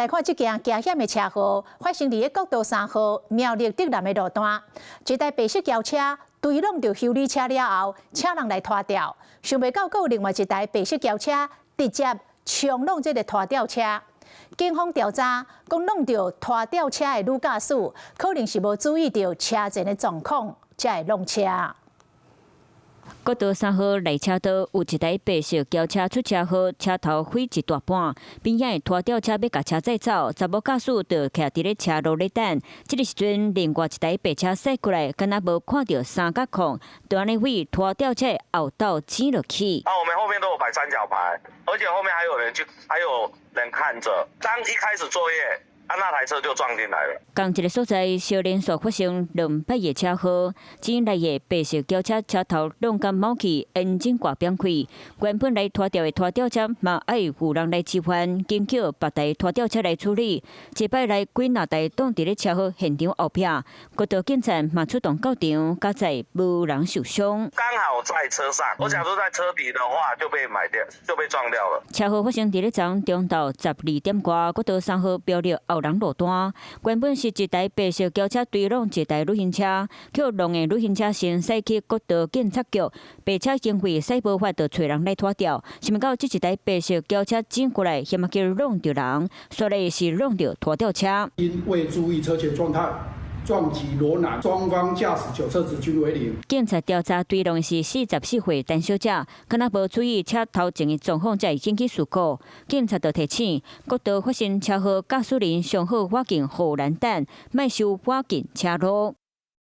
來看這件驚險的車禍，發生在國道3號苗栗竹南的路段，一台白色轎車追撞到修理車了後，車人來拖吊，想袂到還有另外一台白色轎車直接衝撞這個拖吊車。警方調查講，弄到拖吊車的女駕駛可能是無注意到車前的狀況，才會弄車。國道3號內車道有一台白色轎車出車禍，車頭毀一大半，邊仔的拖吊車要甲車載走，查某駕駛就徛佇咧車路咧等。這個時陣，另外一台白車駛過來，敢若無看到三角框，就安尼為拖吊車後倒擠落去。我們後面都有擺三角牌，而且後面還有人看着。當一開始作業。那台車就撞進來了。同一個所在，小連續發生2擺的車禍，只內的白色轎車車頭弄甲冒氣，引擎掛扁開。原本來拖吊的拖吊車嘛愛有人來支援，經叫別台拖吊車來處理。一擺來幾若台擋佇咧車禍現場後壁，國道警察嘛出動到場，加載無人受傷。剛好在車上，我假如在車底的話就被埋掉，就被撞掉了。車禍發生佇咧昨昏中晝12點多，國道3號苗栗後人路段，原本是一台白色轎車追撞一台旅行車，卻弄的旅行車先駛去國道警察局，白車因為駛無法度找人來拖吊，想不到這一台白色轎車轉過來，險叫弄到人，所以是弄到拖吊車。因未注意車前狀態，撞擊羅南，雙方駕駛酒測值均為0。警察調查追撞的是44歲陳小姐，可能無注意車頭前的狀況，才會引起事故。警察就提醒，國道發生車禍，駕駛人上好趕緊護欄等，莫收趕緊車路。